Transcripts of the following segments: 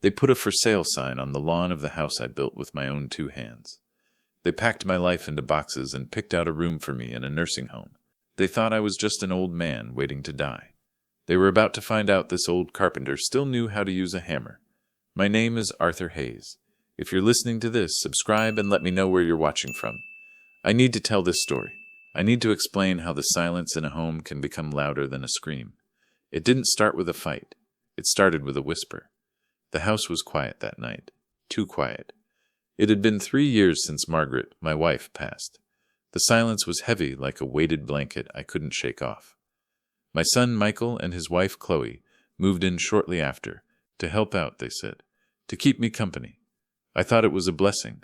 They put a for sale sign on the lawn of the house I built with my own 2 hands. They packed my life into boxes and picked out a room for me in a nursing home. They thought I was just an old man waiting to die. They were about to find out this old carpenter still knew how to use a hammer. My name is Arthur Hayes. If you're listening to this, subscribe and let me know where you're watching from. I need to tell this story. I need to explain how the silence in a home can become louder than a scream. It didn't start with a fight. It started with a whisper. The house was quiet that night. Too quiet. It had been 3 years since Margaret, my wife, passed. The silence was heavy like a weighted blanket I couldn't shake off. My son Michael and his wife Chloe moved in shortly after, to help out, they said, to keep me company. I thought it was a blessing.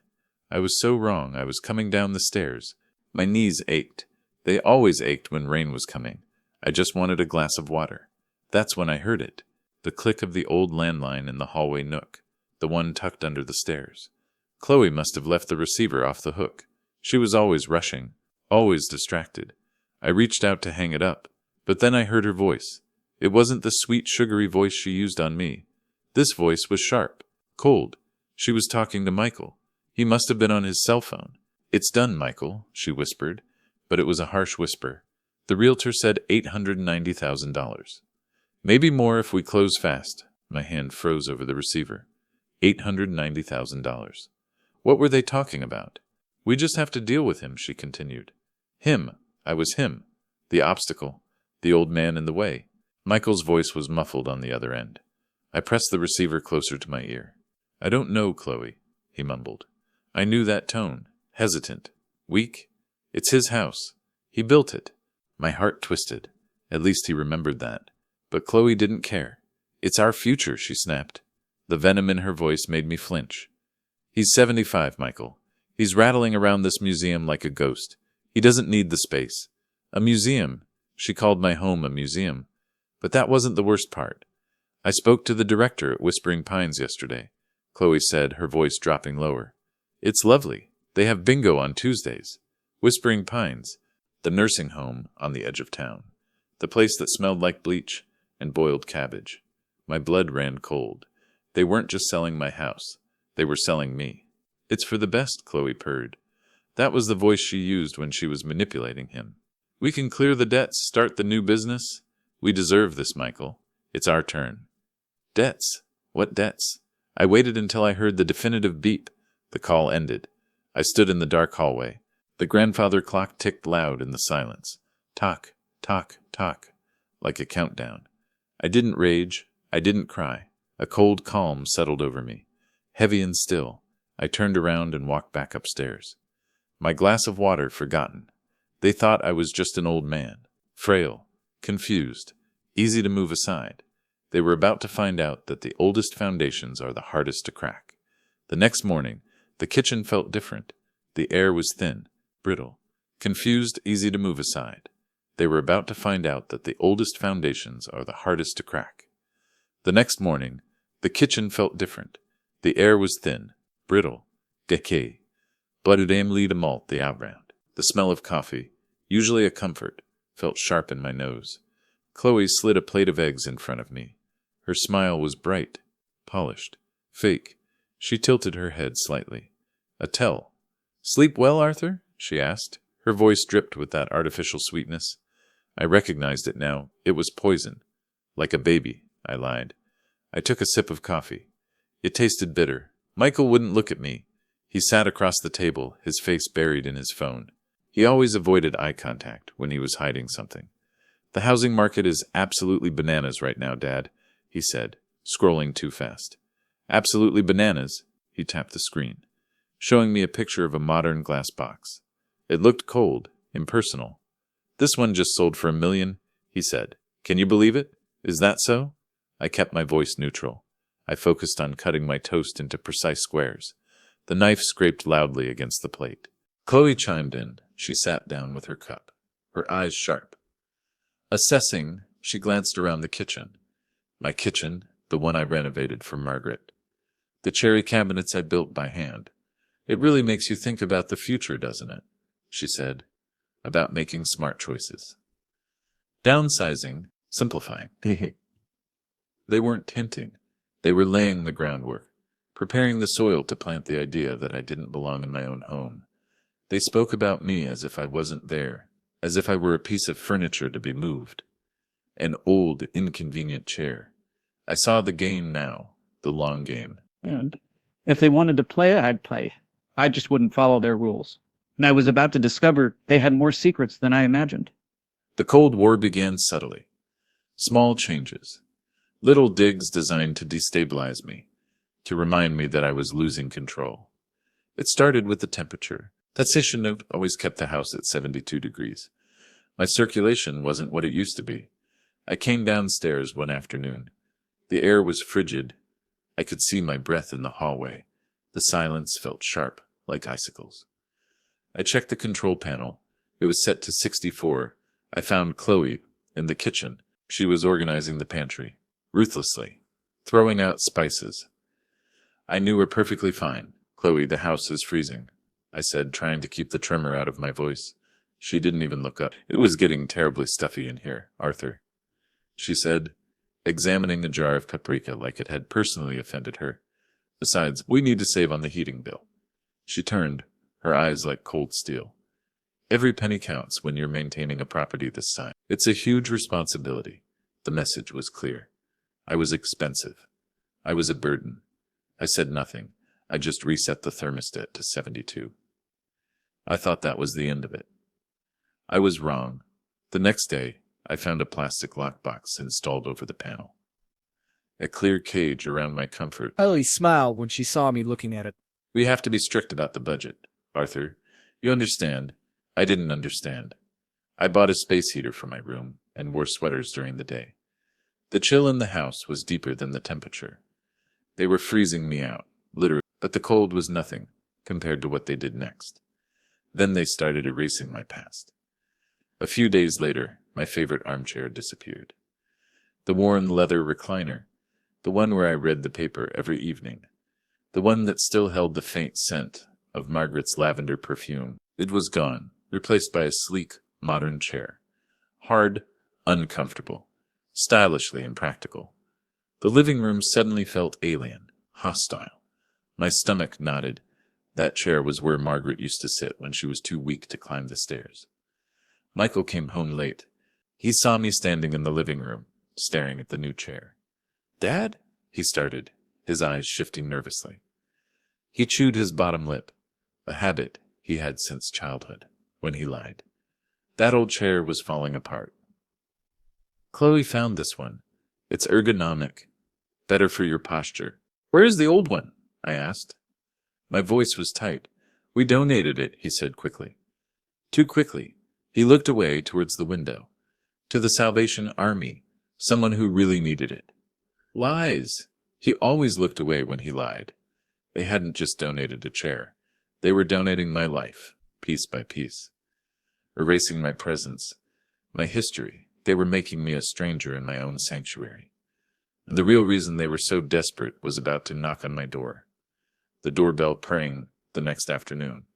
I was so wrong. I was coming down the stairs. My knees ached. They always ached when rain was coming. I just wanted a glass of water. That's when I heard it. The click of the old landline in the hallway nook, the one tucked under the stairs. Chloe must have left the receiver off the hook. She was always rushing, always distracted. I reached out to hang it up, but then I heard her voice. It wasn't the sweet, sugary voice she used on me. This voice was sharp, cold. She was talking to Michael. He must have been on his cell phone. "It's done, Michael," she whispered, but it was a harsh whisper. The realtor said $890,000. Maybe more if we close fast. My hand froze over the receiver. $890,000. What were they talking about? We just have to deal with him, she continued. Him. I was him. The obstacle. The old man in the way. Michael's voice was muffled on the other end. I pressed the receiver closer to my ear. "I don't know, Chloe," he mumbled. I knew that tone. Hesitant. Weak. It's his house. He built it. My heart twisted. At least he remembered that. But Chloe didn't care. "It's our future," she snapped. The venom in her voice made me flinch. "He's 75, Michael. He's rattling around this museum like a ghost. He doesn't need the space." A museum. She called my home a museum. But that wasn't the worst part. I spoke to the director at Whispering Pines yesterday, Chloe said, her voice dropping lower. "It's lovely. They have bingo on Tuesdays. Whispering Pines, the nursing home on the edge of town. The place that smelled like bleach and boiled cabbage." My blood ran cold. They weren't just selling my house. They were selling me. "It's for the best," Chloe purred. That was the voice she used when she was manipulating him. "We can clear the debts, start the new business. We deserve this, Michael. It's our turn." Debts? What debts? I waited until I heard the definitive beep. The call ended. I stood in the dark hallway. The grandfather clock ticked loud in the silence. Tock, tock, tock, like a countdown. I didn't rage. I didn't cry. A cold calm settled over me. Heavy and still, I turned around and walked back upstairs. My glass of water forgotten. They thought I was just an old man. Frail. Confused. Easy to move aside. They were about to find out that the oldest foundations are the hardest to crack. The next morning, the kitchen felt different. The air was thin, brittle. Confused, easy to move aside. They were about to find out that the oldest foundations are the hardest to crack. The next morning, the kitchen felt different. The air was thin, brittle, decay. Bloodudamely de malt the around. The smell of coffee, usually a comfort, felt sharp in my nose. Chloe slid a plate of eggs in front of me. Her smile was bright, polished, fake. She tilted her head slightly. A tell. "Sleep well, Arthur?" she asked. Her voice dripped with that artificial sweetness. I recognized it now. It was poison. "Like a baby," I lied. I took a sip of coffee. It tasted bitter. Michael wouldn't look at me. He sat across the table, his face buried in his phone. He always avoided eye contact when he was hiding something. "The housing market is absolutely bananas right now, Dad," he said, scrolling too fast. "Absolutely bananas." He tapped the screen, showing me a picture of a modern glass box. It looked cold, impersonal. "This one just sold for $1 million, he said. "Can you believe it? Is that so?" I kept my voice neutral. I focused on cutting my toast into precise squares. The knife scraped loudly against the plate. Chloe chimed in. She sat down with her cup, her eyes sharp. Assessing, she glanced around the kitchen. My kitchen, the one I renovated for Margaret. The cherry cabinets I built by hand. "It really makes you think about the future, doesn't it?" she said. "About making smart choices. Downsizing, simplifying." They weren't hinting. They were laying the groundwork, preparing the soil to plant the idea that I didn't belong in my own home. They spoke about me as if I wasn't there, as if I were a piece of furniture to be moved. An old, inconvenient chair. I saw the game now, the long game. And if they wanted to play it, I'd play. I just wouldn't follow their rules. And I was about to discover they had more secrets than I imagined. The Cold War began subtly. Small changes. Little digs designed to destabilize me, to remind me that I was losing control. It started with the temperature. That station note always kept the house at 72 degrees. My circulation wasn't what it used to be. I came downstairs one afternoon. The air was frigid. I could see my breath in the hallway. The silence felt sharp, like icicles. I checked the control panel. It was set to 64. I found Chloe in the kitchen. She was organizing the pantry, ruthlessly, throwing out spices. I knew her perfectly fine. "Chloe, the house is freezing," I said, trying to keep the tremor out of my voice. She didn't even look up. "It was getting terribly stuffy in here, Arthur," she said, examining a jar of paprika like it had personally offended her. "Besides, we need to save on the heating bill." She turned, her eyes like cold steel. "Every penny counts when you're maintaining a property this size. It's a huge responsibility." The message was clear. I was expensive. I was a burden. I said nothing. I just reset the thermostat to 72. I thought that was the end of it. I was wrong. The next day, I found a plastic lockbox installed over the panel. A clear cage around my comfort. Ellie smiled when she saw me looking at it. "We have to be strict about the budget, Arthur. You understand. I didn't understand. I bought a space heater for my room and wore sweaters during the day. The chill in the house was deeper than the temperature. They were freezing me out, literally, but the cold was nothing compared to what they did next. Then they started erasing my past. A few days later, my favorite armchair disappeared. The worn leather recliner, the one where I read the paper every evening, the one that still held the faint scent of Margaret's lavender perfume, it was gone, replaced by a sleek, modern chair. Hard, uncomfortable, stylishly impractical. The living room suddenly felt alien, hostile. My stomach nodded. That chair was where Margaret used to sit when she was too weak to climb the stairs. Michael came home late. He saw me standing in the living room, staring at the new chair. "Dad?" he started, his eyes shifting nervously. He chewed his bottom lip, a habit he had since childhood, when he lied. That old chair was falling apart. "Chloe found this one. It's ergonomic, better for your posture." "Where's the old one?" I asked. My voice was tight. "We donated it," he said quickly. Too quickly. He looked away towards the window. "To the Salvation Army, someone who really needed it." Lies! He always looked away when he lied. They hadn't just donated a chair. They were donating my life, piece by piece. Erasing my presence, my history. They were making me a stranger in my own sanctuary. The real reason they were so desperate was about to knock on my door. The doorbell rang the next afternoon.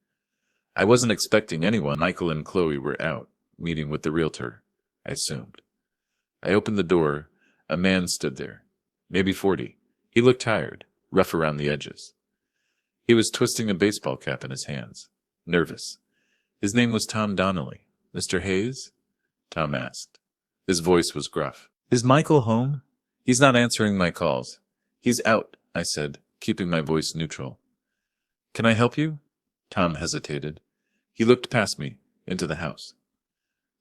I wasn't expecting anyone. Michael and Chloe were out, meeting with the realtor, I assumed. I opened the door. A man stood there, maybe 40. He looked tired, rough around the edges. He was twisting a baseball cap in his hands, nervous. His name was Tom Donnelly. "Mr. Hayes?" Tom asked. His voice was gruff. "Is Michael home?" "He's not answering my calls." "He's out," I said, keeping my voice neutral. "Can I help you?" Tom hesitated. He looked past me, into the house.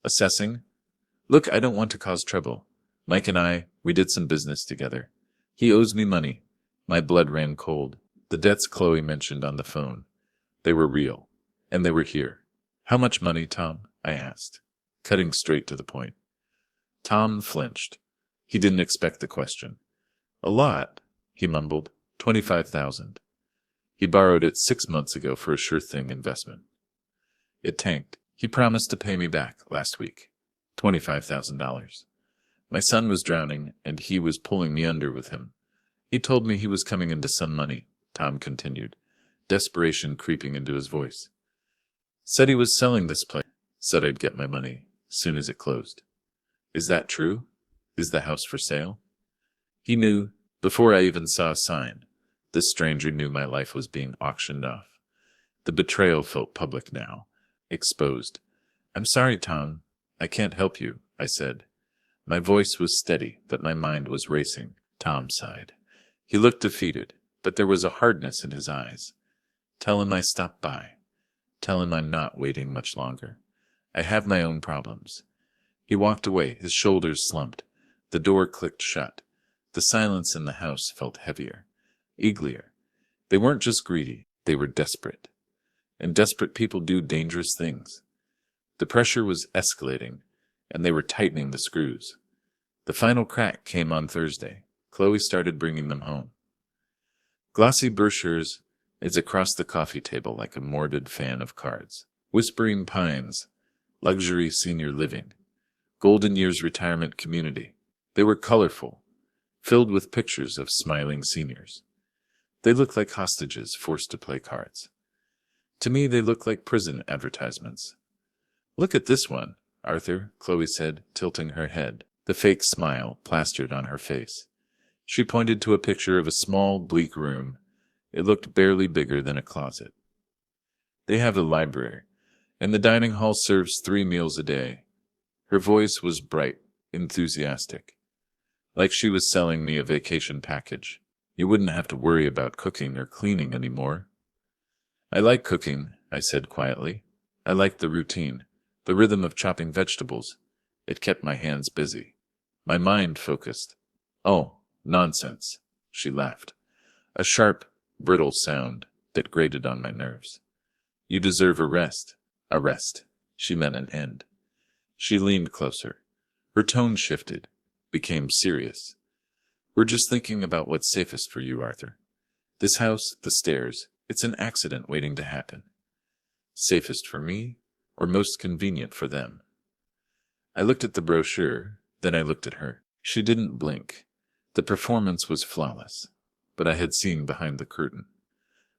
Assessing. "Look, I don't want to cause trouble. Mike and we did some business together. He owes me money." My blood ran cold. The debts Chloe mentioned on the phone. They were real. And they were here. "How much money, Tom?" I asked, cutting straight to the point. Tom flinched. He didn't expect the question. "A lot," he mumbled. 25,000. He borrowed it 6 months ago for a sure-thing investment. It tanked. He promised to pay me back last week. $25,000. My son was drowning, and he was pulling me under with him. He told me he was coming into some money, Tom continued, desperation creeping into his voice. Said he was selling this place. Said I'd get my money soon as it closed. Is that true? Is the house for sale? He knew Before I even saw a sign, this stranger knew my life was being auctioned off. The betrayal felt public now, exposed. "I'm sorry, Tom. I can't help you," I said. My voice was steady, but my mind was racing. Tom sighed. He looked defeated, but there was a hardness in his eyes. "Tell him I stopped by. Tell him I'm not waiting much longer. I have my own problems." He walked away, his shoulders slumped. The door clicked shut. The silence in the house felt heavier, eaglier. They weren't just greedy, they were desperate. And desperate people do dangerous things. The pressure was escalating, and they were tightening the screws. The final crack came on Thursday. Chloe started bringing them home. Glossy brochures is across the coffee table like a morbid fan of cards. Whispering Pines, luxury senior living, Golden Years retirement community. They were colorful, filled with pictures of smiling seniors. They looked like hostages forced to play cards. To me, they looked like prison advertisements. "Look at this one, Arthur," Chloe said, tilting her head, the fake smile plastered on her face. She pointed to a picture of a small, bleak room. It looked barely bigger than a closet. "They have a library, and the dining hall serves 3 meals a day." Her voice was bright, enthusiastic, like she was selling me a vacation package. "You wouldn't have to worry about cooking or cleaning anymore." "I like cooking," I said quietly. "I like the routine, the rhythm of chopping vegetables. It kept my hands busy. My mind focused." "Oh, nonsense," she laughed, a sharp, brittle sound that grated on my nerves. "You deserve a rest." A rest. She meant an end. She leaned closer. Her tone shifted, became serious. "We're just thinking about what's safest for you, Arthur. This house, the stairs, it's an accident waiting to happen. Safest for me, or most convenient for them?" I looked at the brochure, then I looked at her. She didn't blink. The performance was flawless, but I had seen behind the curtain.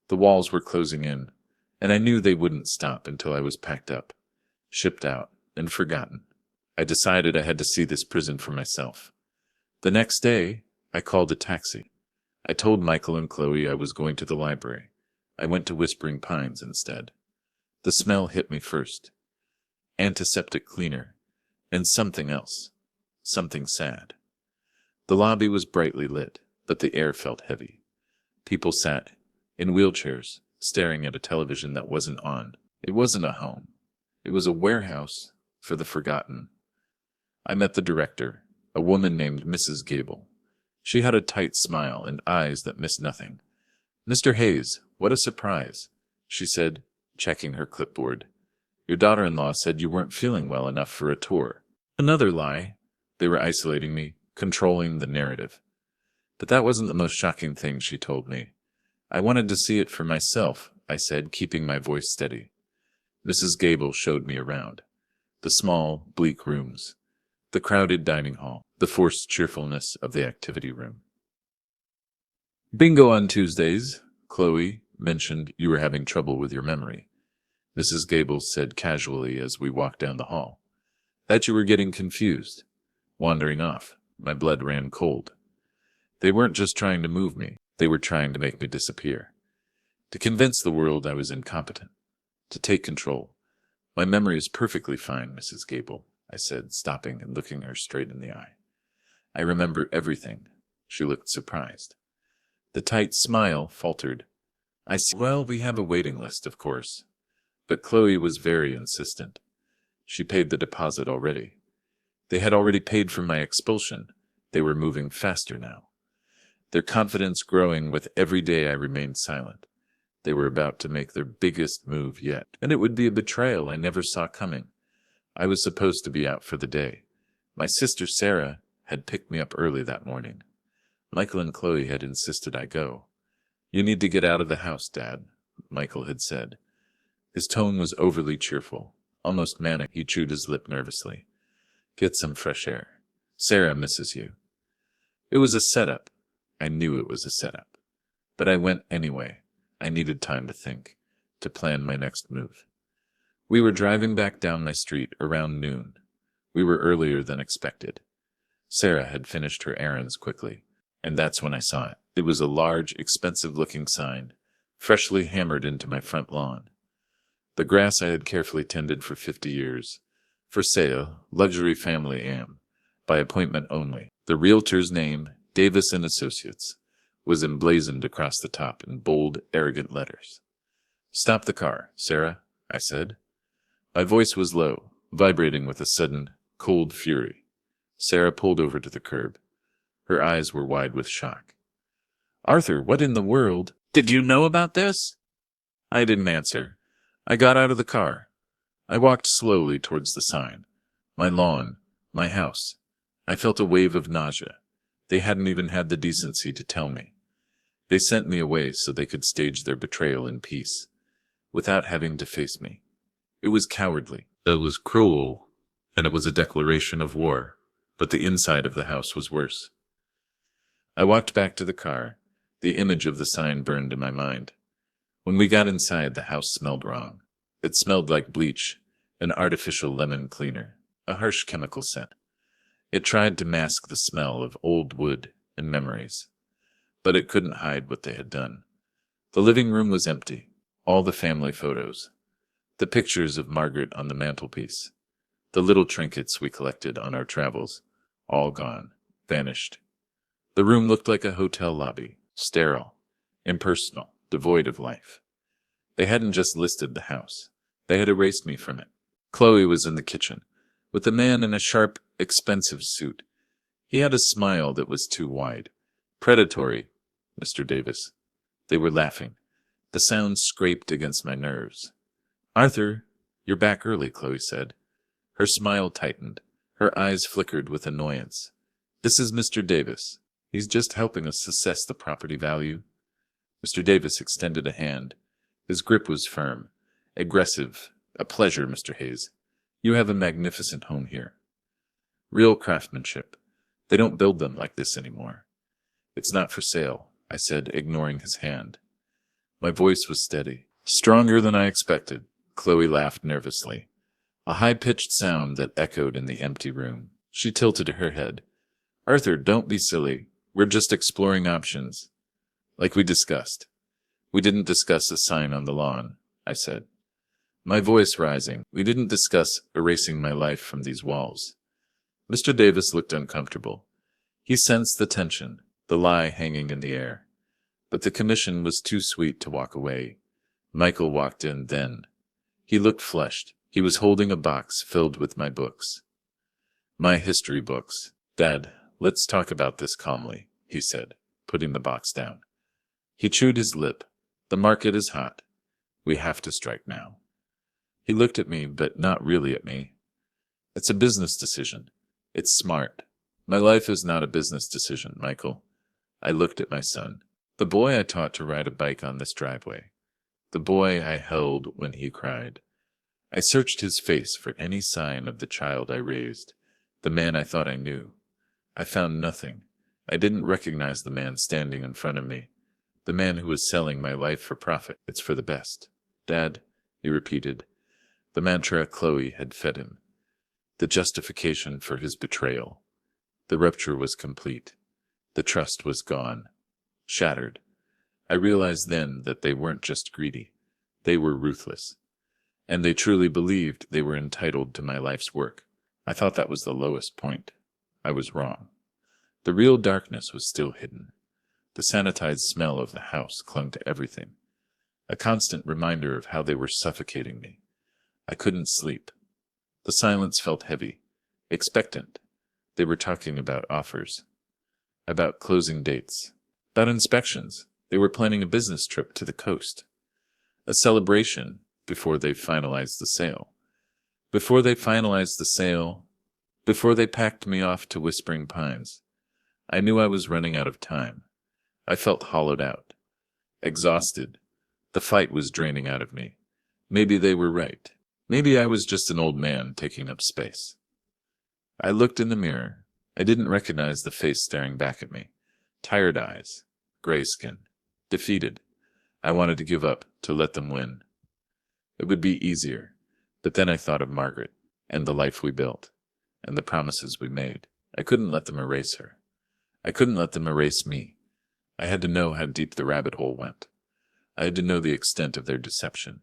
The walls were closing in, and I knew they wouldn't stop until I was packed up, shipped out, and forgotten. I decided I had to see this prison for myself. The next day, I called a taxi. I told Michael and Chloe I was going to the library. I went to Whispering Pines instead. The smell hit me first. Antiseptic cleaner, and something else. Something sad. The lobby was brightly lit, but the air felt heavy. People sat, in wheelchairs, staring at a television that wasn't on. It wasn't a home. It was a warehouse for the forgotten. I met the director, a woman named Mrs. Gable. She had a tight smile and eyes that missed nothing. "Mr. Hayes, what a surprise," she said, checking her clipboard. "Your daughter-in-law said you weren't feeling well enough for a tour." Another lie. They were isolating me, controlling the narrative. But that wasn't the most shocking thing she told me. "I wanted to see it for myself," I said, keeping my voice steady. Mrs. Gable showed me around. The small, bleak rooms. The crowded dining hall. The forced cheerfulness of the activity room. "Bingo on Tuesdays," Chloe mentioned you were having trouble with your memory. Mrs. Gable said casually as we walked down the hall. "That you were getting confused. Wandering off." My blood ran cold. They weren't just trying to move me. They were trying to make me disappear. To convince the world I was incompetent. To take control. "My memory is perfectly fine, Mrs. Gable," I said, stopping and looking her straight in the eye. "I remember everything." She looked surprised. The tight smile faltered. "I see. Well, we have a waiting list, of course." But Chloe was very insistent. She paid the deposit already. They had already paid for my expulsion. They were moving faster now. Their confidence growing with every day I remained silent. They were about to make their biggest move yet, and it would be a betrayal I never saw coming. I was supposed to be out for the day. My sister Sarah had picked me up early that morning. Michael and Chloe had insisted I go. "You need to get out of the house, Dad," Michael had said. His tone was overly cheerful, almost manic. He chewed his lip nervously. "Get some fresh air. Sarah misses you." It was a setup. I knew it was a setup. But I went anyway. I needed time to think, to plan my next move. We were driving back down my street around noon. We were earlier than expected. Sarah had finished her errands quickly. And that's when I saw it. It was a large, expensive-looking sign, freshly hammered into my front lawn. The grass I had carefully tended for 50 years. For sale, luxury family am, by appointment only. The realtor's name, Davis and Associates, was emblazoned across the top in bold, arrogant letters. "Stop the car, Sarah," I said. My voice was low, vibrating with a sudden, cold fury. Sarah pulled over to the curb. Her eyes were wide with shock. "Arthur, what in the world? Did you know about this?" I didn't answer. I got out of the car. I walked slowly towards the sign. My lawn, my house. I felt a wave of nausea. They hadn't even had the decency to tell me. They sent me away so they could stage their betrayal in peace, without having to face me. It was cowardly. It was cruel, and it was a declaration of war, but the inside of the house was worse. I walked back to the car. The image of the sign burned in my mind. When we got inside, the house smelled wrong. It smelled like bleach, an artificial lemon cleaner, a harsh chemical scent. It tried to mask the smell of old wood and memories, but it couldn't hide what they had done. The living room was empty, all the family photos, the pictures of Margaret on the mantelpiece, the little trinkets we collected on our travels, all gone, vanished. The room looked like a hotel lobby, sterile, impersonal, devoid of life. They hadn't just listed the house. They had erased me from it. Chloe was in the kitchen, with a man in a sharp, expensive suit. He had a smile that was too wide. Predatory, Mr. Davis. They were laughing. The sound scraped against my nerves. "Arthur, you're back early," Chloe said. Her smile tightened. Her eyes flickered with annoyance. "This is Mr. Davis. He's just helping us assess the property value." Mr. Davis extended a hand. His grip was firm, aggressive. "A pleasure, Mr. Hayes. You have a magnificent home here. Real craftsmanship. They don't build them like this anymore." "It's not for sale," I said, ignoring his hand. My voice was steady, stronger than I expected. Chloe laughed nervously, a high-pitched sound that echoed in the empty room. She tilted her head. "Arthur, don't be silly. We're just exploring options. Like we discussed." "We didn't discuss a sign on the lawn," I said, my voice rising. "We didn't discuss erasing my life from these walls." Mr. Davis looked uncomfortable. He sensed the tension, the lie hanging in the air. But the commission was too sweet to walk away. Michael walked in then. He looked flushed. He was holding a box filled with my books. "My history books. Dad, let's talk about this calmly," he said, putting the box down. He chewed his lip. "The market is hot. We have to strike now." He looked at me, but not really at me. "It's a business decision. It's smart. My life is not a business decision, Michael." I looked at my son, the boy I taught to ride a bike on this driveway, the boy I held when he cried. I searched his face for any sign of the child I raised, the man I thought I knew. I found nothing. I didn't recognize the man standing in front of me, the man who was selling my life for profit. "It's for the best, Dad," he repeated, the mantra Chloe had fed him, the justification for his betrayal. The rupture was complete. The trust was gone, shattered. I realized then that they weren't just greedy. They were ruthless. And they truly believed they were entitled to my life's work. I thought that was the lowest point. I was wrong. The real darkness was still hidden. The sanitized smell of the house clung to everything, a constant reminder of how they were suffocating me. I couldn't sleep. The silence felt heavy, expectant. They were talking about offers, about closing dates, about inspections. They were planning a business trip to the coast, a celebration before they finalized the sale. Before they finalized the sale, before they packed me off to Whispering Pines, I knew I was running out of time. I felt hollowed out, exhausted. The fight was draining out of me. Maybe they were right. Maybe I was just an old man taking up space. I looked in the mirror. I didn't recognize the face staring back at me. Tired eyes, gray skin, defeated. I wanted to give up, to let them win. It would be easier. But then I thought of Margaret, and the life we built, and the promises we made. I couldn't let them erase her. I couldn't let them erase me. I had to know how deep the rabbit hole went. I had to know the extent of their deception,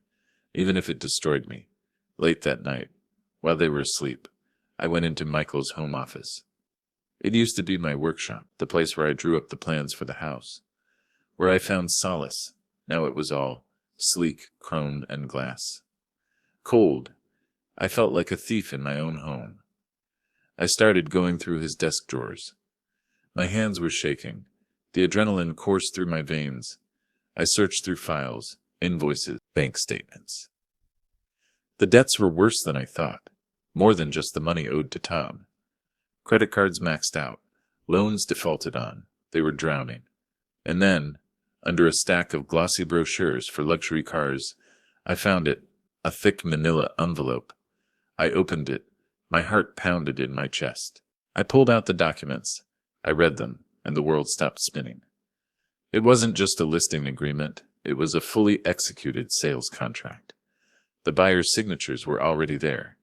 even if it destroyed me. Late that night, while they were asleep, I went into Michael's home office. It used to be my workshop, the place where I drew up the plans for the house, where I found solace. Now it was all sleek chrome and glass. Cold, I felt like a thief in my own home. I started going through his desk drawers. My hands were shaking. The adrenaline coursed through my veins. I searched through files, invoices, bank statements. The debts were worse than I thought, more than just the money owed to Tom. Credit cards maxed out, loans defaulted on, they were drowning. And then, under a stack of glossy brochures for luxury cars, I found it, a thick manila envelope. I opened it. My heart pounded in my chest. I pulled out the documents. I read them, and the world stopped spinning. It wasn't just a listing agreement. It was a fully executed sales contract. The buyer's signatures were already there.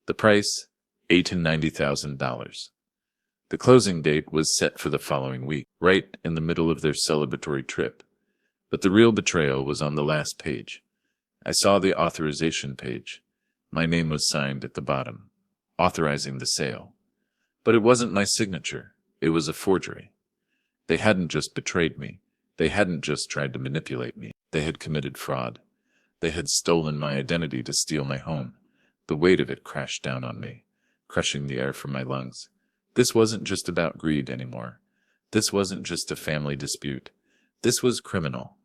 The price, $890,000. The closing date was set for the following week, right in the middle of their celebratory trip. But the real betrayal was on the last page. I saw the authorization page. My name was signed at the bottom, authorizing the sale. But it wasn't my signature. It was a forgery. They hadn't just betrayed me. They hadn't just tried to manipulate me. They had committed fraud. They had stolen my identity to steal my home. The weight of it crashed down on me, crushing the air from my lungs. This wasn't just about greed anymore. This wasn't just a family dispute. This was criminal.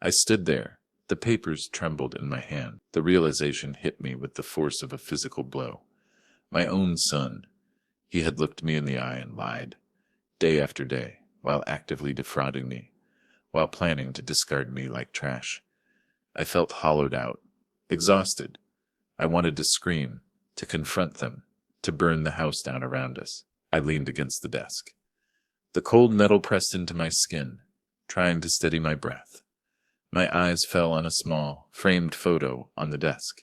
I stood there. The papers trembled in my hand. The realization hit me with the force of a physical blow. My own son. He had looked me in the eye and lied, day after day, while actively defrauding me, while planning to discard me like trash. I felt hollowed out, exhausted. I wanted to scream, to confront them, to burn the house down around us. I leaned against the desk. The cold metal pressed into my skin, trying to steady my breath. My eyes fell on a small, framed photo on the desk.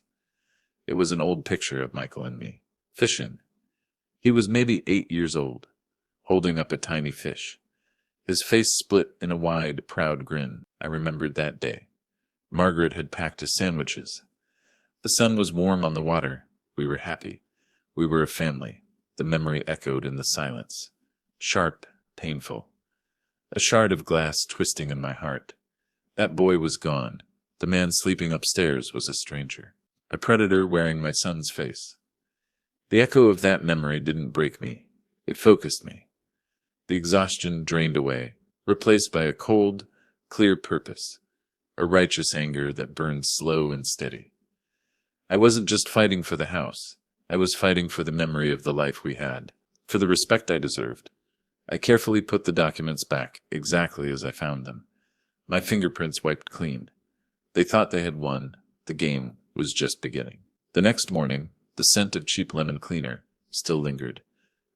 It was an old picture of Michael and me, fishing. He was maybe 8 years old, holding up a tiny fish. His face split in a wide, proud grin. I remembered that day. Margaret had packed us sandwiches. The sun was warm on the water. We were happy. We were a family. The memory echoed in the silence. Sharp, painful. A shard of glass twisting in my heart. That boy was gone. The man sleeping upstairs was a stranger. A predator wearing my son's face. The echo of that memory didn't break me. It focused me. The exhaustion drained away, replaced by a cold, clear purpose. A righteous anger that burned slow and steady. I wasn't just fighting for the house. I was fighting for the memory of the life we had, for the respect I deserved. I carefully put the documents back, exactly as I found them. My fingerprints wiped clean. They thought they had won. The game was just beginning. The next morning, the scent of cheap lemon cleaner still lingered,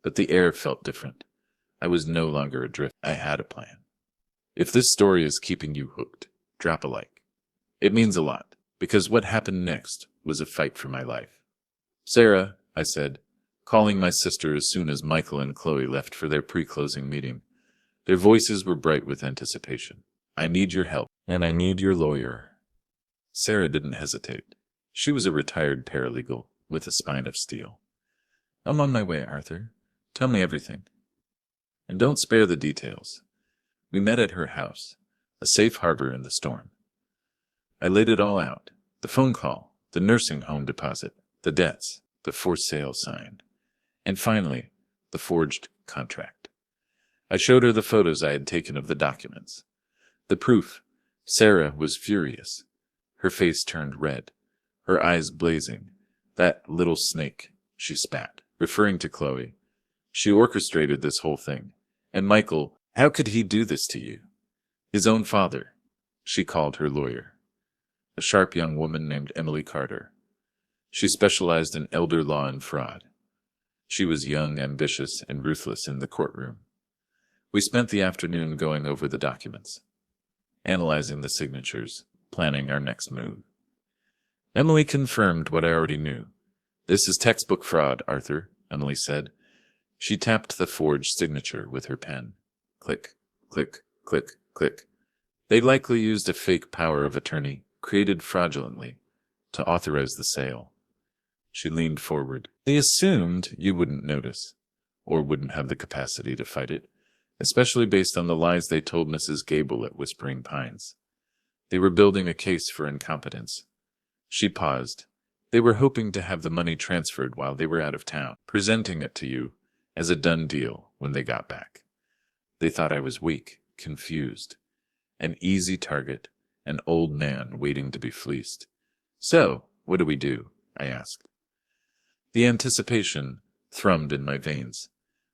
but the air felt different. I was no longer adrift. I had a plan. If this story is keeping you hooked, drop a like. It means a lot, because what happened next was a fight for my life. Sarah, I said, calling my sister as soon as Michael and Chloe left for their pre-closing meeting. Their voices were bright with anticipation. I need your help, and I need your lawyer. Sarah didn't hesitate. She was a retired paralegal with a spine of steel. I'm on my way, Arthur. Tell me everything. And don't spare the details. We met at her house, a safe harbor in the storm. I laid it all out. The phone call, the nursing home deposit, the debts, the for sale sign, and finally, the forged contract. I showed her the photos I had taken of the documents. The proof. Sarah was furious. Her face turned red, her eyes blazing. That little snake, she spat, referring to Chloe. She orchestrated this whole thing. And Michael, how could he do this to you? His own father. She called her lawyer. A sharp young woman named Emily Carter. She specialized in elder law and fraud. She was young, ambitious, and ruthless in the courtroom. We spent the afternoon going over the documents, analyzing the signatures, planning our next move. Emily confirmed what I already knew. This is textbook fraud, Arthur, Emily said. She tapped the forged signature with her pen. Click, click, click, click. They likely used a fake power of attorney, created fraudulently, to authorize the sale. She leaned forward. They assumed you wouldn't notice, or wouldn't have the capacity to fight it, especially based on the lies they told Mrs. Gable at Whispering Pines. They were building a case for incompetence. She paused. They were hoping to have the money transferred while they were out of town, presenting it to you as a done deal when they got back. They thought I was weak, confused, an easy target, an old man waiting to be fleeced. So, what do we do? I asked. The anticipation thrummed in my veins.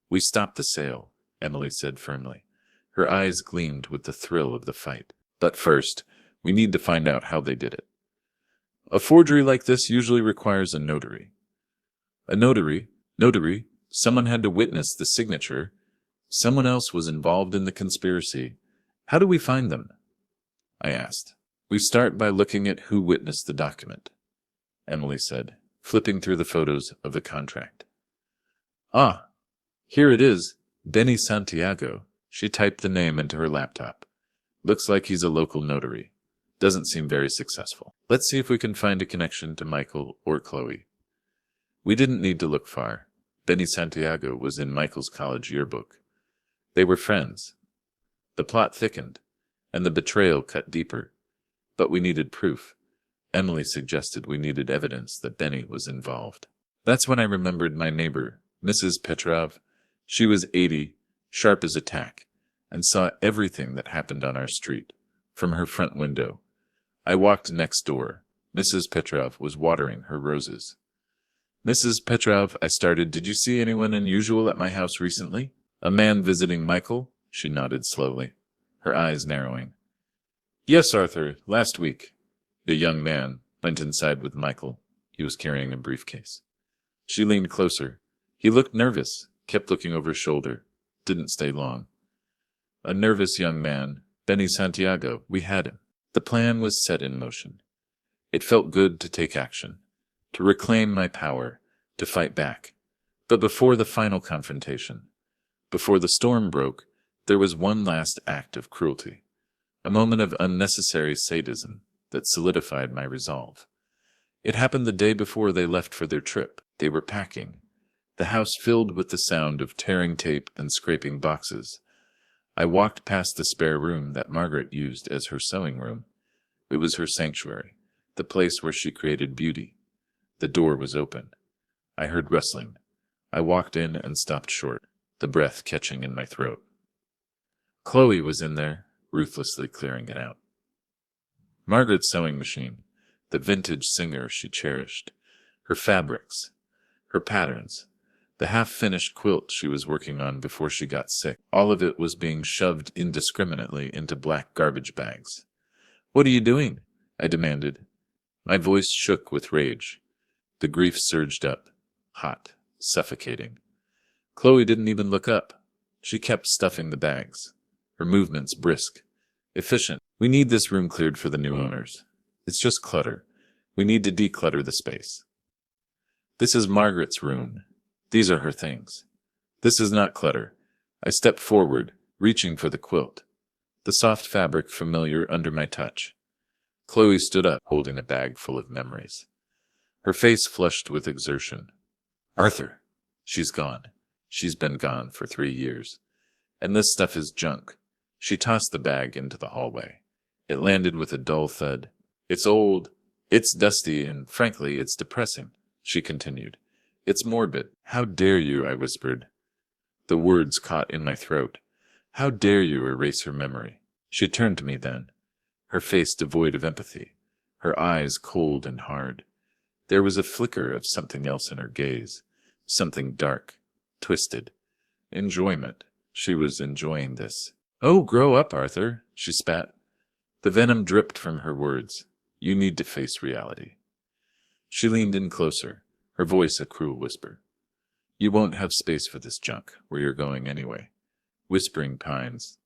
We stopped the sale, Emily said firmly. Her eyes gleamed with the thrill of the fight. But first, we need to find out how they did it. A forgery like this usually requires a notary. A notary? Someone had to witness the signature. Someone else was involved in the conspiracy. How do we find them? I asked. We start by looking at who witnessed the document, Emily said, flipping through the photos of the contract. Ah, here it is, Benny Santiago. She typed the name into her laptop. Looks like he's a local notary. Doesn't seem very successful. Let's see if we can find a connection to Michael or Chloe. We didn't need to look far. Benny Santiago was in Michael's college yearbook. They were friends. The plot thickened, and the betrayal cut deeper. But we needed proof. Emily suggested we needed evidence that Benny was involved. That's when I remembered my neighbor, Mrs. Petrov. She was 80, sharp as a tack, and saw everything that happened on our street, from her front window. I walked next door. Mrs. Petrov was watering her roses. Mrs. Petrov, I started, did you see anyone unusual at my house recently? A man visiting Michael? She nodded slowly, her eyes narrowing. Yes, Arthur, last week. The young man went inside with Michael. He was carrying a briefcase. She leaned closer. He looked nervous, kept looking over his shoulder. Didn't stay long. A nervous young man, Benny Santiago, we had him. The plan was set in motion. It felt good to take action, to reclaim my power, to fight back. But before the final confrontation, before the storm broke, there was one last act of cruelty, a moment of unnecessary sadism that solidified my resolve. It happened the day before they left for their trip. They were packing, the house filled with the sound of tearing tape and scraping boxes. I walked past the spare room that Margaret used as her sewing room. It was her sanctuary, the place where she created beauty. The door was open. I heard rustling. I walked in and stopped short, the breath catching in my throat. Chloe was in there, ruthlessly clearing it out. Margaret's sewing machine, the vintage singer she cherished, her fabrics, her patterns, the half-finished quilt she was working on before she got sick, all of it was being shoved indiscriminately into black garbage bags. What are you doing? I demanded. My voice shook with rage. The grief surged up, hot, suffocating. Chloe didn't even look up. She kept stuffing the bags, her movements brisk, efficient. We need this room cleared for the new owners. It's just clutter. We need to declutter the space. This is Margaret's room. These are her things. This is not clutter. I stepped forward, reaching for the quilt, the soft fabric familiar under my touch. Chloe stood up, holding a bag full of memories. Her face flushed with exertion. Arthur, she's gone. She's been gone for 3 years. And this stuff is junk. She tossed the bag into the hallway. It landed with a dull thud. It's old, it's dusty, and frankly, it's depressing, she continued. It's morbid. How dare you, I whispered. The words caught in my throat. How dare you erase her memory? She turned to me then, her face devoid of empathy, her eyes cold and hard. There was a flicker of something else in her gaze, something dark, twisted. Enjoyment. She was enjoying this. Oh, grow up, Arthur, she spat. The venom dripped from her words. You need to face reality. She leaned in closer, her voice a cruel whisper. You won't have space for this junk where you're going anyway. Whispering Pines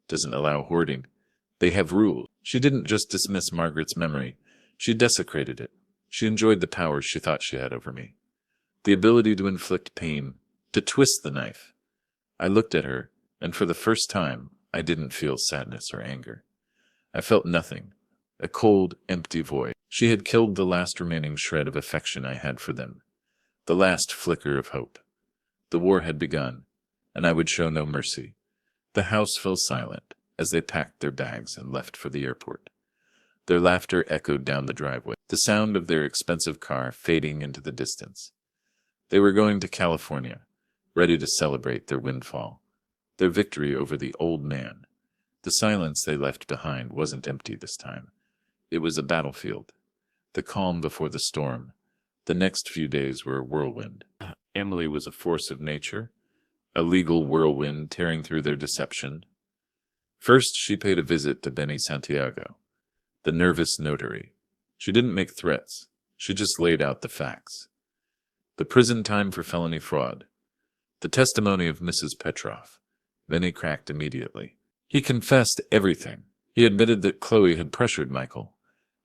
doesn't allow hoarding. They have rules. She didn't just dismiss Margaret's memory. She desecrated it. She enjoyed the power she thought she had over me. The ability to inflict pain, to twist the knife. I looked at her, and for the first time, I didn't feel sadness or anger. I felt nothing, a cold, empty void. She had killed the last remaining shred of affection I had for them, the last flicker of hope. The war had begun, and I would show no mercy. The house fell silent as they packed their bags and left for the airport. Their laughter echoed down the driveway, the sound of their expensive car fading into the distance. They were going to California, ready to celebrate their windfall, their victory over the old man. The silence they left behind wasn't empty this time. It was a battlefield, the calm before the storm. The next few days were a whirlwind. Emily was a force of nature, a legal whirlwind tearing through their deception. First, she paid a visit to Benny Santiago, the nervous notary. She didn't make threats. She just laid out the facts. The prison time for felony fraud. The testimony of Mrs. Petroff. Benny cracked immediately. He confessed everything. He admitted that Chloe had pressured Michael.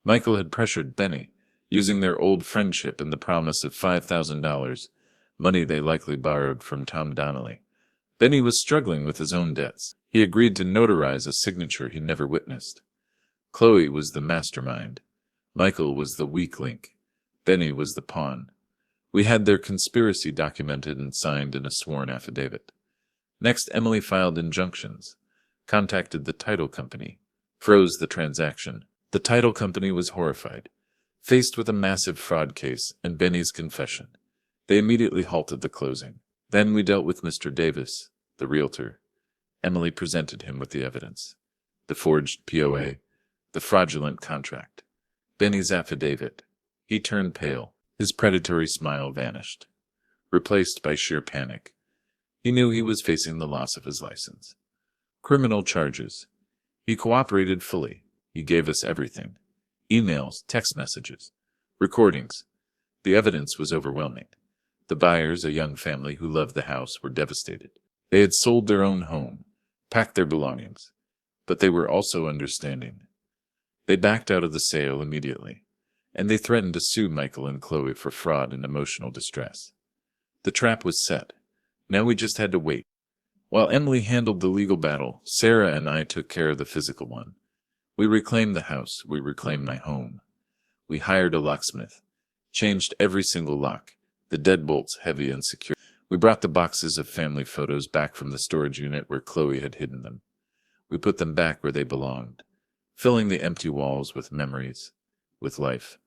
Michael had pressured Benny, using their old friendship and the promise of $5,000, money they likely borrowed from Tom Donnelly. Benny was struggling with his own debts. He agreed to notarize a signature he never witnessed. Chloe was the mastermind. Michael was the weak link. Benny was the pawn. We had their conspiracy documented and signed in a sworn affidavit. Next, Emily filed injunctions, contacted the title company, froze the transaction. The title company was horrified, faced with a massive fraud case and Benny's confession. They immediately halted the closing. Then we dealt with Mr. Davis, the realtor. Emily presented him with the evidence, the forged POA, the fraudulent contract, Benny's affidavit. He turned pale. His predatory smile vanished, replaced by sheer panic. He knew he was facing the loss of his license. Criminal charges. He cooperated fully. He gave us everything. Emails, text messages, recordings. The evidence was overwhelming. The buyers, a young family who loved the house, were devastated. They had sold their own home, packed their belongings, but they were also understanding. They backed out of the sale immediately, and they threatened to sue Michael and Chloe for fraud and emotional distress. The trap was set. Now we just had to wait. While Emily handled the legal battle, Sarah and I took care of the physical one. We reclaimed the house. We reclaimed my home. We hired a locksmith, changed every single lock, the deadbolts heavy and secure. We brought the boxes of family photos back from the storage unit where Chloe had hidden them. We put them back where they belonged, filling the empty walls with memories, with life.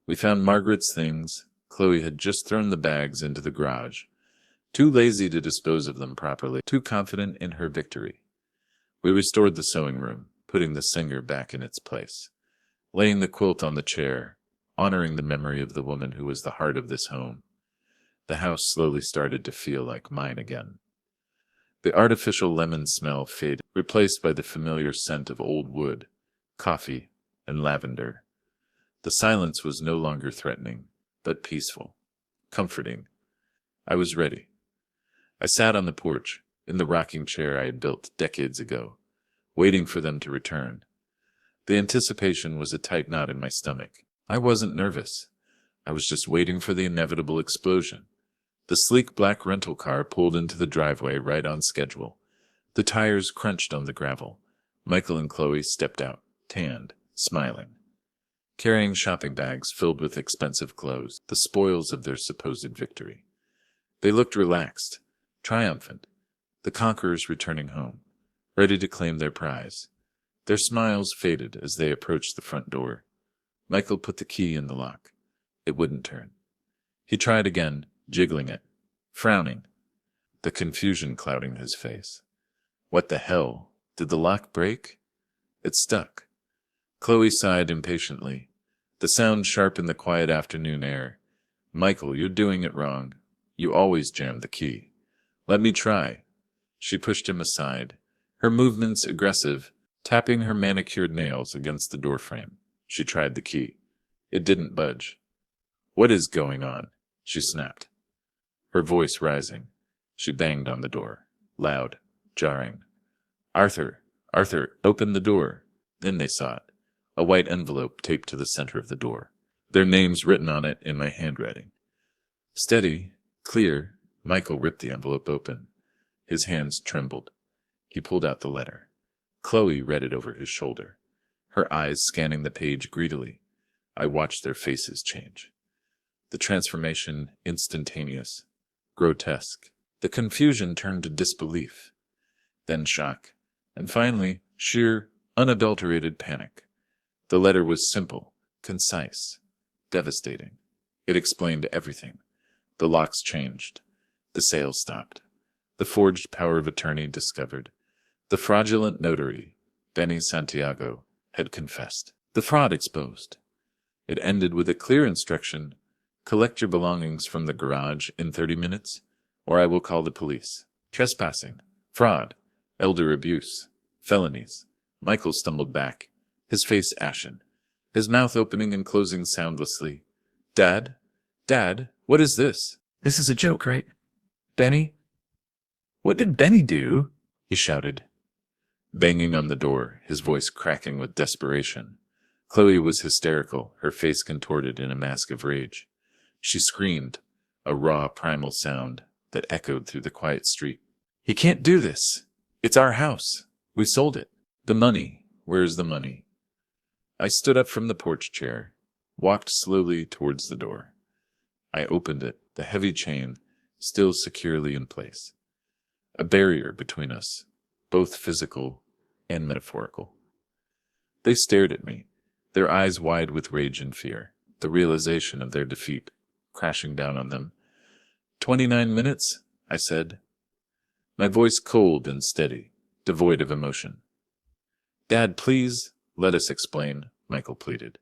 We found Margaret's things. Chloe had just thrown the bags into the garage, too lazy to dispose of them properly, too confident in her victory. We restored the sewing room, putting the singer back in its place, laying the quilt on the chair, honoring the memory of the woman who was the heart of this home. The house slowly started to feel like mine again. The artificial lemon smell faded, replaced by the familiar scent of old wood, coffee, and lavender. The silence was no longer threatening, but peaceful, comforting. I was ready. I sat on the porch, in the rocking chair I had built decades ago, waiting for them to return. The anticipation was a tight knot in my stomach. I wasn't nervous. I was just waiting for the inevitable explosion. The sleek black rental car pulled into the driveway right on schedule. The tires crunched on the gravel. Michael and Chloe stepped out, tanned, smiling, carrying shopping bags filled with expensive clothes, the spoils of their supposed victory. They looked relaxed, triumphant, the conquerors returning home, ready to claim their prize. Their smiles faded as they approached the front door. Michael put the key in the lock. It wouldn't turn. He tried again, jiggling it, frowning, the confusion clouding his face. What the hell? Did the lock break? It stuck. Chloe sighed impatiently. The sound sharp in the quiet afternoon air. Michael, you're doing it wrong. You always jam the key. Let me try. She pushed him aside, her movements aggressive, tapping her manicured nails against the doorframe. She tried the key. It didn't budge. What is going on? She snapped, her voice rising. She banged on the door, loud, jarring. Arthur, open the door. Then they saw it, a white envelope taped to the center of the door, their names written on it in my handwriting. Steady, clear, Michael ripped the envelope open. His hands trembled. He pulled out the letter. Chloe read it over his shoulder, her eyes scanning the page greedily. I watched their faces change. The transformation instantaneous, grotesque. The confusion turned to disbelief, then shock, and finally sheer, unadulterated panic. The letter was simple, concise, devastating. It explained everything. The locks changed. The sale stopped. The forged power of attorney discovered. The fraudulent notary, Benny Santiago, had confessed. The fraud exposed. It ended with a clear instruction: collect your belongings from the garage in 30 minutes, or I will call the police. Trespassing, fraud, elder abuse, felonies. Michael stumbled back, his face ashen, his mouth opening and closing soundlessly. Dad? Dad, what is this? This is a joke, right? Benny? What did Benny do? He shouted, Banging on the door, his voice cracking with desperation. Chloe was hysterical, her face contorted in a mask of rage. She screamed, a raw, primal sound that echoed through the quiet street. He can't do this. It's our house. We sold it. The money. Where's the money? I stood up from the porch chair, walked slowly towards the door. I opened it, the heavy chain still securely in place. A barrier between us, both physical and metaphorical. They stared at me, their eyes wide with rage and fear, the realization of their defeat crashing down on them. 29 minutes, I said, my voice cold and steady, devoid of emotion. Dad, please, let us explain, Michael pleaded,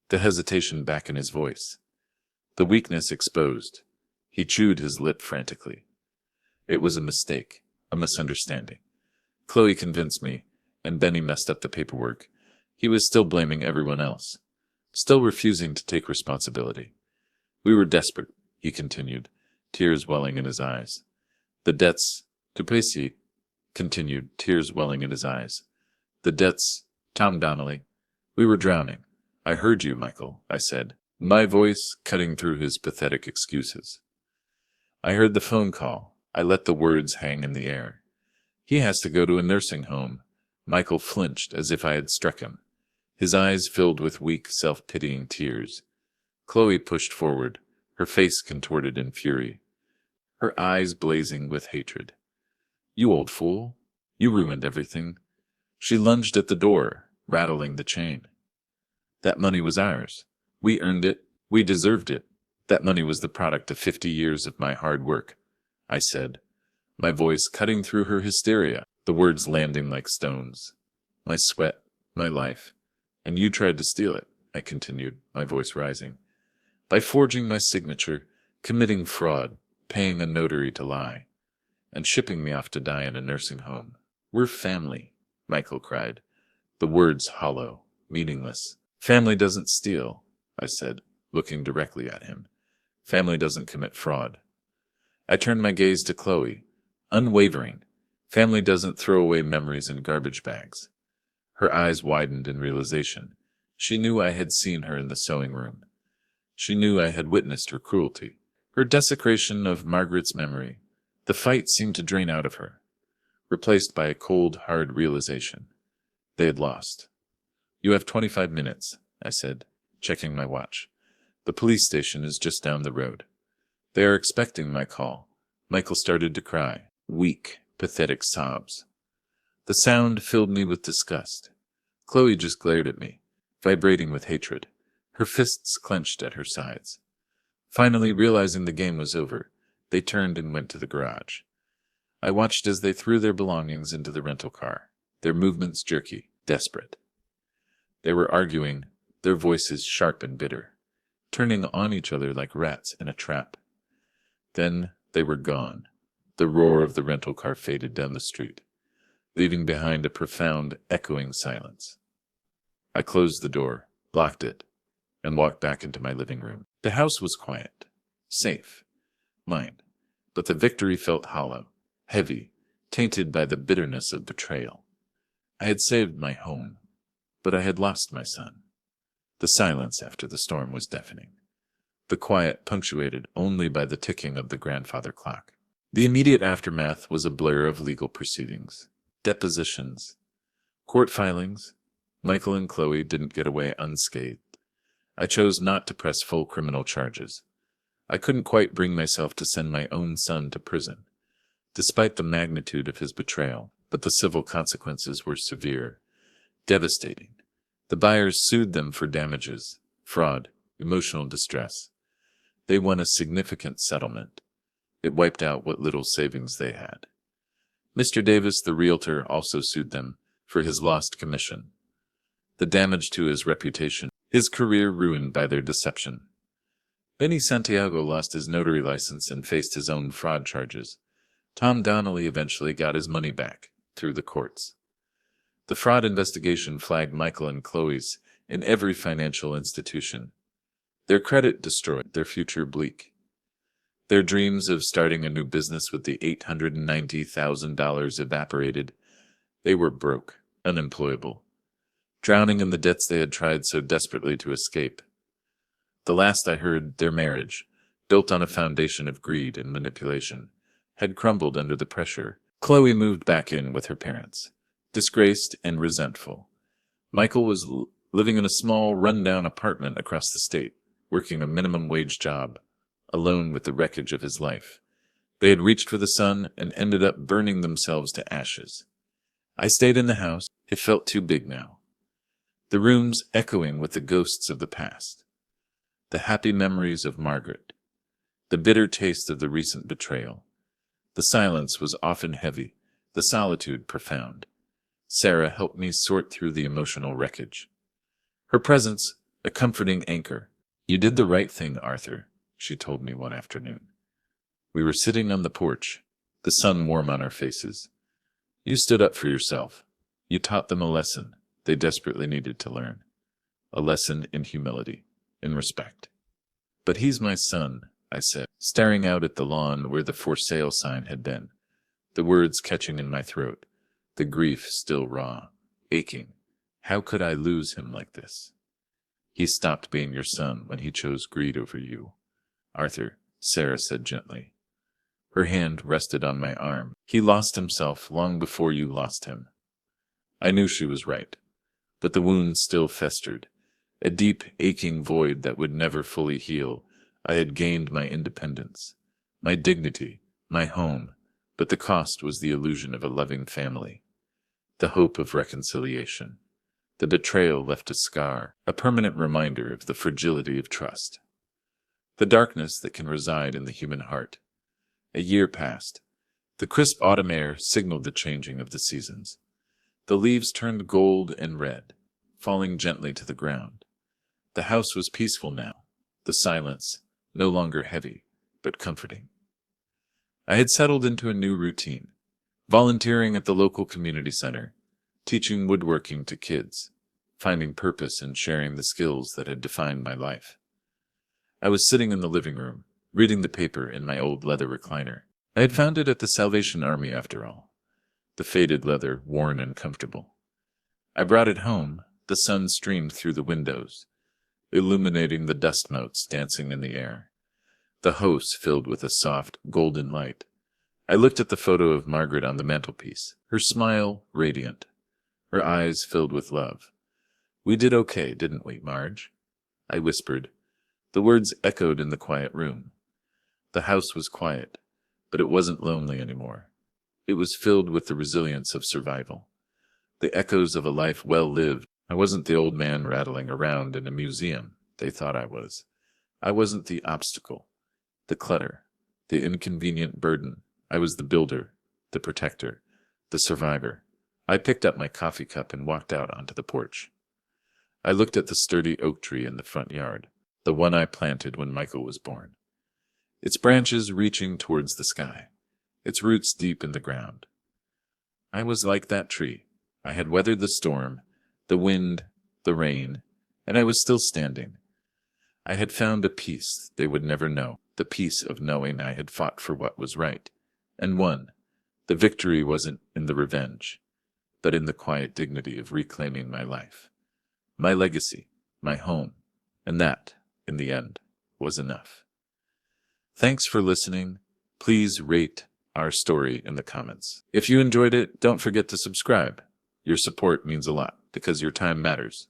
the hesitation back in his voice. The weakness exposed. He chewed his lip frantically. It was a mistake, a misunderstanding. Chloe convinced me, and Benny messed up the paperwork. He was still blaming everyone else, still refusing to take responsibility. We were desperate, he continued, tears welling in his eyes. The debts, Duplessis continued, tears welling in his eyes. The debts, Tom Donnelly. We were drowning. I heard you, Michael, I said, my voice cutting through his pathetic excuses. I heard the phone call. I let the words hang in the air. He has to go to a nursing home. Michael flinched as if I had struck him. His eyes filled with weak, self-pitying tears. Chloe pushed forward, her face contorted in fury, her eyes blazing with hatred. You old fool. You ruined everything. She lunged at the door, rattling the chain. That money was ours. We earned it. We deserved it. That money was the product of 50 years of my hard work, I said, my voice cutting through her hysteria, the words landing like stones. My sweat, my life. And you tried to steal it, I continued, my voice rising. By forging my signature, committing fraud, paying a notary to lie, and shipping me off to die in a nursing home. We're family, Michael cried, the words hollow, meaningless. Family doesn't steal, I said, looking directly at him. Family doesn't commit fraud. I turned my gaze to Chloe, unwavering. Family doesn't throw away memories in garbage bags. Her eyes widened in realization. She knew I had seen her in the sewing room. She knew I had witnessed her cruelty, her desecration of Margaret's memory. The fight seemed to drain out of her, replaced by a cold, hard realization. They had lost. You have 25 minutes, I said, checking my watch. The police station is just down the road. They are expecting my call. Michael started to cry, weak, pathetic sobs. The sound filled me with disgust. Chloe just glared at me, vibrating with hatred, her fists clenched at her sides. Finally, realizing the game was over, they turned and went to the garage. I watched as they threw their belongings into the rental car, their movements jerky, desperate. They were arguing, their voices sharp and bitter, turning on each other like rats in a trap. Then they were gone. The roar of the rental car faded down the street, leaving behind a profound, echoing silence. I closed the door, locked it, and walked back into my living room. The house was quiet, safe, mine, but the victory felt hollow, heavy, tainted by the bitterness of betrayal. I had saved my home, but I had lost my son. The silence after the storm was deafening, the quiet punctuated only by the ticking of the grandfather clock. The immediate aftermath was a blur of legal proceedings. Depositions. Court filings. Michael and Chloe didn't get away unscathed. I chose not to press full criminal charges. I couldn't quite bring myself to send my own son to prison, despite the magnitude of his betrayal, but the civil consequences were severe, devastating. The buyers sued them for damages, fraud, emotional distress. They won a significant settlement. It wiped out what little savings they had. Mr. Davis, the realtor, also sued them for his lost commission. The damage to his reputation, his career ruined by their deception. Benny Santiago lost his notary license and faced his own fraud charges. Tom Donnelly eventually got his money back, through the courts. The fraud investigation flagged Michael and Chloe's in every financial institution. Their credit destroyed, their future bleak. Their dreams of starting a new business with the $890,000 evaporated. They were broke, unemployable, drowning in the debts they had tried so desperately to escape. The last I heard, their marriage, built on a foundation of greed and manipulation, had crumbled under the pressure. Chloe moved back in with her parents, disgraced and resentful. Michael was living in a small, run-down apartment across the state, working a minimum-wage job, alone with the wreckage of his life. They had reached for the sun and ended up burning themselves to ashes. I stayed in the house. It felt too big now. The rooms echoing with the ghosts of the past. The happy memories of Margaret. The bitter taste of the recent betrayal. The silence was often heavy, the solitude profound. Sarah helped me sort through the emotional wreckage. Her presence, a comforting anchor. "You did the right thing, Arthur," she told me one afternoon. We were sitting on the porch, the sun warm on our faces. "You stood up for yourself. You taught them a lesson they desperately needed to learn. A lesson in humility, in respect." "But he's my son," I said, staring out at the lawn where the for sale sign had been, the words catching in my throat, the grief still raw, aching. How could I lose him like this? "He stopped being your son when he chose greed over you, Arthur," Sarah said gently. Her hand rested on my arm. "He lost himself long before you lost him." I knew she was right, but the wound still festered, a deep, aching void that would never fully heal. I had gained my independence, my dignity, my home, but the cost was the illusion of a loving family, the hope of reconciliation. The betrayal left a scar, a permanent reminder of the fragility of trust, the darkness that can reside in the human heart. A year passed. The crisp autumn air signaled the changing of the seasons. The leaves turned gold and red, falling gently to the ground. The house was peaceful now, the silence no longer heavy, but comforting. I had settled into a new routine, volunteering at the local community center, teaching woodworking to kids, finding purpose in sharing the skills that had defined my life. I was sitting in the living room, reading the paper in my old leather recliner. I had found it at the Salvation Army after all, the faded leather, worn and comfortable. I brought it home. The sun streamed through the windows, illuminating the dust motes dancing in the air. The house filled with a soft, golden light. I looked at the photo of Margaret on the mantelpiece, her smile radiant, her eyes filled with love. "We did okay, didn't we, Marge?" I whispered. The words echoed in the quiet room. The house was quiet, but it wasn't lonely anymore. It was filled with the resilience of survival, the echoes of a life well lived. I wasn't the old man rattling around in a museum they thought I was. I wasn't the obstacle, the clutter, the inconvenient burden. I was the builder, the protector, the survivor. I picked up my coffee cup and walked out onto the porch. I looked at the sturdy oak tree in the front yard, the one I planted when Michael was born. Its branches reaching towards the sky, its roots deep in the ground. I was like that tree. I had weathered the storm, the wind, the rain, and I was still standing. I had found a peace they would never know, the peace of knowing I had fought for what was right, and won. The victory wasn't in the revenge, but in the quiet dignity of reclaiming my life, my legacy, my home, and that, in the end, was enough. Thanks for listening. Please rate, our story in the comments. If you enjoyed it, don't forget to subscribe. Your support means a lot because your time matters.